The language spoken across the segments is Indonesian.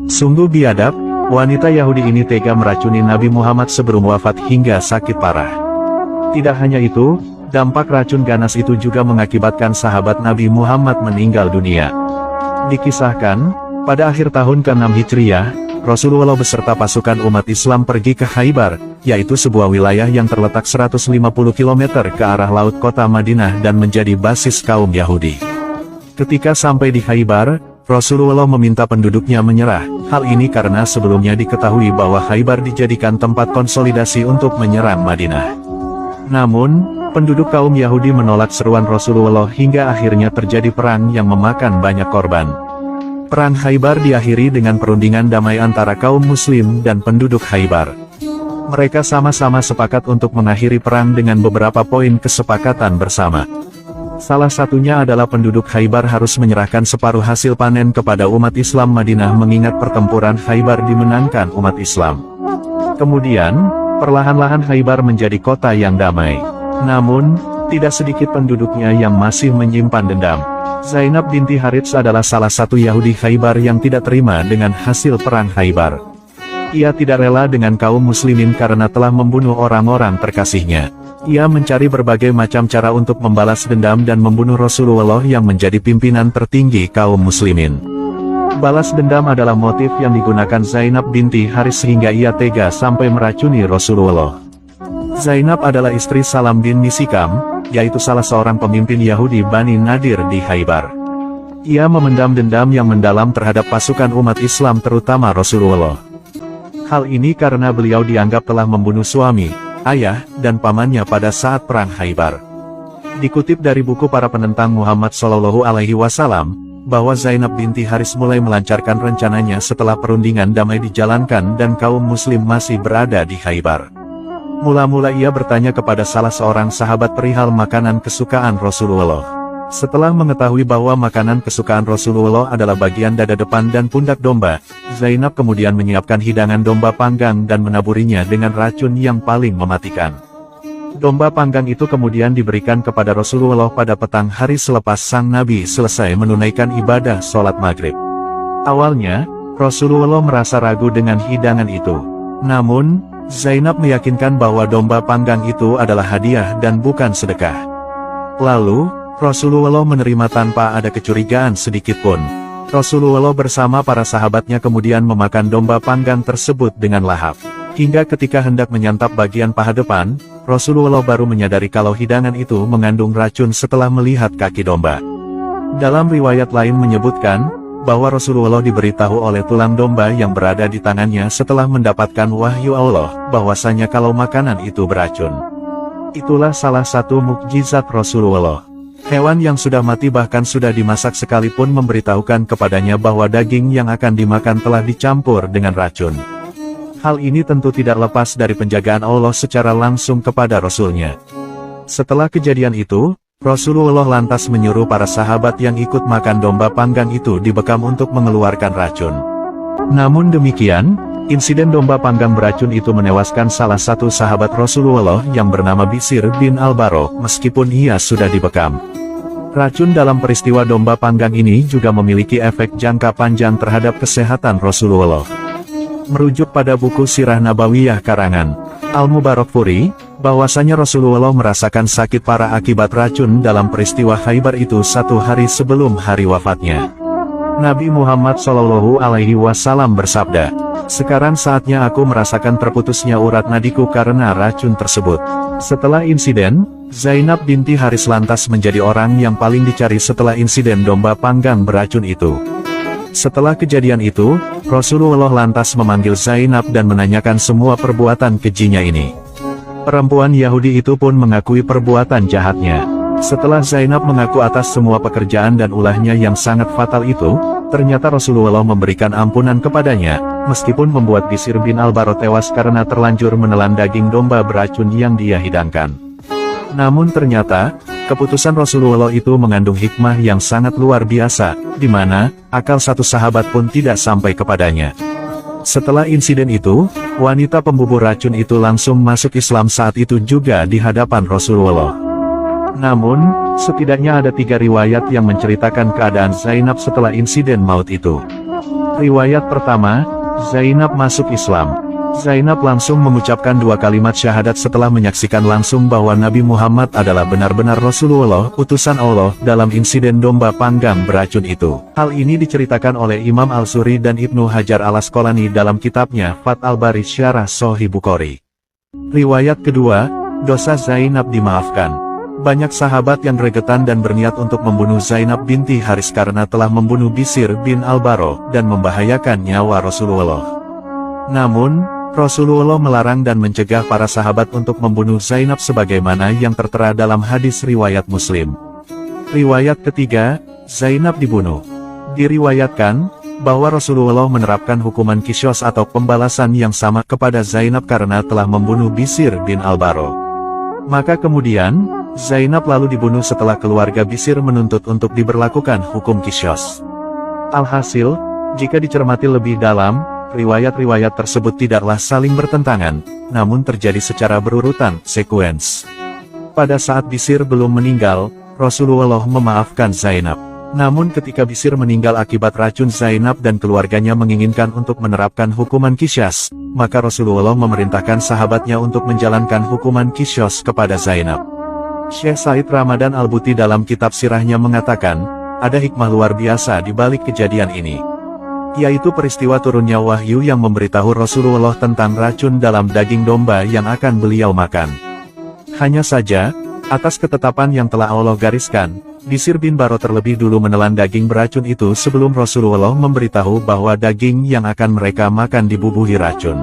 Sungguh biadab, wanita Yahudi ini tega meracuni Nabi Muhammad sebelum wafat hingga sakit parah. Tidak hanya itu, dampak racun ganas itu juga mengakibatkan sahabat Nabi Muhammad meninggal dunia. Dikisahkan, pada akhir tahun ke-6 Hijriah, Rasulullah beserta pasukan umat Islam pergi ke Khaybar, yaitu sebuah wilayah yang terletak 150 km ke arah laut kota Madinah dan menjadi basis kaum Yahudi. Ketika sampai di Khaybar, Rasulullah meminta penduduknya menyerah. Hal ini karena sebelumnya diketahui bahwa Khaybar dijadikan tempat konsolidasi untuk menyerang Madinah. Namun, penduduk kaum Yahudi menolak seruan Rasulullah hingga akhirnya terjadi perang yang memakan banyak korban. Perang Khaybar diakhiri dengan perundingan damai antara kaum Muslim dan penduduk Khaybar. Mereka sama-sama sepakat untuk mengakhiri perang dengan beberapa poin kesepakatan bersama. Salah satunya adalah penduduk Khaybar harus menyerahkan separuh hasil panen kepada umat Islam Madinah mengingat pertempuran Khaybar dimenangkan umat Islam. Kemudian, perlahan-lahan Khaybar menjadi kota yang damai. Namun, tidak sedikit penduduknya yang masih menyimpan dendam. Zainab binti Harits adalah salah satu Yahudi Khaybar yang tidak terima dengan hasil perang Khaybar. Ia tidak rela dengan kaum muslimin karena telah membunuh orang-orang terkasihnya. Ia mencari berbagai macam cara untuk membalas dendam dan membunuh Rasulullah yang menjadi pimpinan tertinggi kaum muslimin. Balas dendam adalah motif yang digunakan Zainab binti Haris sehingga ia tega sampai meracuni Rasulullah. Zainab adalah istri Salam bin Misikam, yaitu salah seorang pemimpin Yahudi Bani Nadir di Khaybar. Ia memendam dendam yang mendalam terhadap pasukan umat Islam terutama Rasulullah. Hal ini karena beliau dianggap telah membunuh suami, ayah, dan pamannya pada saat perang Khaybar. Dikutip dari buku para penentang Muhammad SAW, bahwa Zainab binti Haris mulai melancarkan rencananya setelah perundingan damai dijalankan dan kaum muslim masih berada di Khaybar. Mula-mula ia bertanya kepada salah seorang sahabat perihal makanan kesukaan Rasulullah. Setelah mengetahui bahwa makanan kesukaan Rasulullah adalah bagian dada depan dan pundak domba, Zainab kemudian menyiapkan hidangan domba panggang dan menaburinya dengan racun yang paling mematikan. Domba panggang itu kemudian diberikan kepada Rasulullah pada petang hari selepas sang Nabi selesai menunaikan ibadah sholat maghrib. Awalnya, Rasulullah merasa ragu dengan hidangan itu. Namun, Zainab meyakinkan bahwa domba panggang itu adalah hadiah dan bukan sedekah. Lalu, Rasulullah menerima tanpa ada kecurigaan sedikitpun. Rasulullah bersama para sahabatnya kemudian memakan domba panggang tersebut dengan lahap. Hingga ketika hendak menyantap bagian paha depan, Rasulullah baru menyadari kalau hidangan itu mengandung racun setelah melihat kaki domba. Dalam riwayat lain menyebutkan, bahwa Rasulullah diberitahu oleh tulang domba yang berada di tangannya setelah mendapatkan wahyu Allah, bahwasanya kalau makanan itu beracun. Itulah salah satu mukjizat Rasulullah. Hewan yang sudah mati bahkan sudah dimasak sekalipun memberitahukan kepadanya bahwa daging yang akan dimakan telah dicampur dengan racun. Hal ini tentu tidak lepas dari penjagaan Allah secara langsung kepada Rasulnya. Setelah kejadian itu, Rasulullah lantas menyuruh para sahabat yang ikut makan domba panggang itu dibekam untuk mengeluarkan racun. Namun demikian, insiden domba panggang beracun itu menewaskan salah satu sahabat Rasulullah yang bernama Bisir bin Al-Baro, meskipun ia sudah dibekam. Racun dalam peristiwa domba panggang ini juga memiliki efek jangka panjang terhadap kesehatan Rasulullah. Merujuk pada buku Sirah Nabawiyah karangan Al-Mubarakfuri, bahwasanya Rasulullah merasakan sakit parah akibat racun dalam peristiwa Khaybar itu 1 hari sebelum hari wafatnya. Nabi Muhammad SAW bersabda, "Sekarang saatnya aku merasakan terputusnya urat nadiku karena racun tersebut." Setelah insiden, Zainab binti Haris lantas menjadi orang yang paling dicari setelah insiden domba panggang beracun itu. Setelah kejadian itu, Rasulullah lantas memanggil Zainab dan menanyakan semua perbuatan kejinya ini. Perempuan Yahudi itu pun mengakui perbuatan jahatnya. Setelah Zainab mengaku atas semua pekerjaan dan ulahnya yang sangat fatal itu, ternyata Rasulullah memberikan ampunan kepadanya, meskipun membuat Bisir bin Al-Baro tewas karena terlanjur menelan daging domba beracun yang dia hidangkan. Namun ternyata, keputusan Rasulullah itu mengandung hikmah yang sangat luar biasa, di mana akal satu sahabat pun tidak sampai kepadanya. Setelah insiden itu, wanita pembubur racun itu langsung masuk Islam saat itu juga di hadapan Rasulullah. Namun, setidaknya ada 3 riwayat yang menceritakan keadaan Zainab setelah insiden maut itu. Riwayat pertama, Zainab masuk Islam. Zainab langsung mengucapkan 2 kalimat syahadat setelah menyaksikan langsung bahwa Nabi Muhammad adalah benar-benar Rasulullah, utusan Allah, dalam insiden domba panggang beracun itu. Hal ini diceritakan oleh Imam Al-Suri dan Ibnu Hajar Al-Asqalani dalam kitabnya Fath al-Bari Syarah Sahih Bukhari. Riwayat kedua, dosa Zainab dimaafkan. Banyak sahabat yang gregetan dan berniat untuk membunuh Zainab binti Haris karena telah membunuh Bisir bin Al-Baro dan membahayakan nyawa Rasulullah. Namun, Rasulullah melarang dan mencegah para sahabat untuk membunuh Zainab sebagaimana yang tertera dalam hadis riwayat Muslim. Riwayat ketiga, Zainab dibunuh. Diriwayatkan bahwa Rasulullah menerapkan hukuman Qisos atau pembalasan yang sama kepada Zainab karena telah membunuh Bisir bin Al-Baro. Maka kemudian, Zainab lalu dibunuh setelah keluarga Bisir menuntut untuk diberlakukan hukum Qisos. Alhasil, jika dicermati lebih dalam, riwayat-riwayat tersebut tidaklah saling bertentangan, namun terjadi secara berurutan, sekuens. Pada saat Bisir belum meninggal, Rasulullah memaafkan Zainab. Namun ketika Bisir meninggal akibat racun Zainab dan keluarganya menginginkan untuk menerapkan hukuman Qisos, maka Rasulullah memerintahkan sahabatnya untuk menjalankan hukuman Qisos kepada Zainab. Syekh Said Ramadan Al-Buti dalam kitab sirahnya mengatakan, ada hikmah luar biasa di balik kejadian ini, yaitu peristiwa turunnya wahyu yang memberitahu Rasulullah tentang racun dalam daging domba yang akan beliau makan. Hanya saja, atas ketetapan yang telah Allah gariskan, Bisir bin Baro terlebih dulu menelan daging beracun itu sebelum Rasulullah memberitahu bahwa daging yang akan mereka makan dibubuhi racun.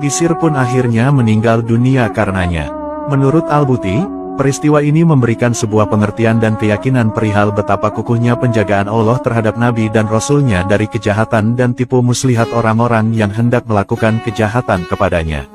Bisir pun akhirnya meninggal dunia karenanya. Menurut Al-Buti, peristiwa ini memberikan sebuah pengertian dan keyakinan perihal betapa kukuhnya penjagaan Allah terhadap Nabi dan Rasul-Nya dari kejahatan dan tipu muslihat orang-orang yang hendak melakukan kejahatan kepadanya.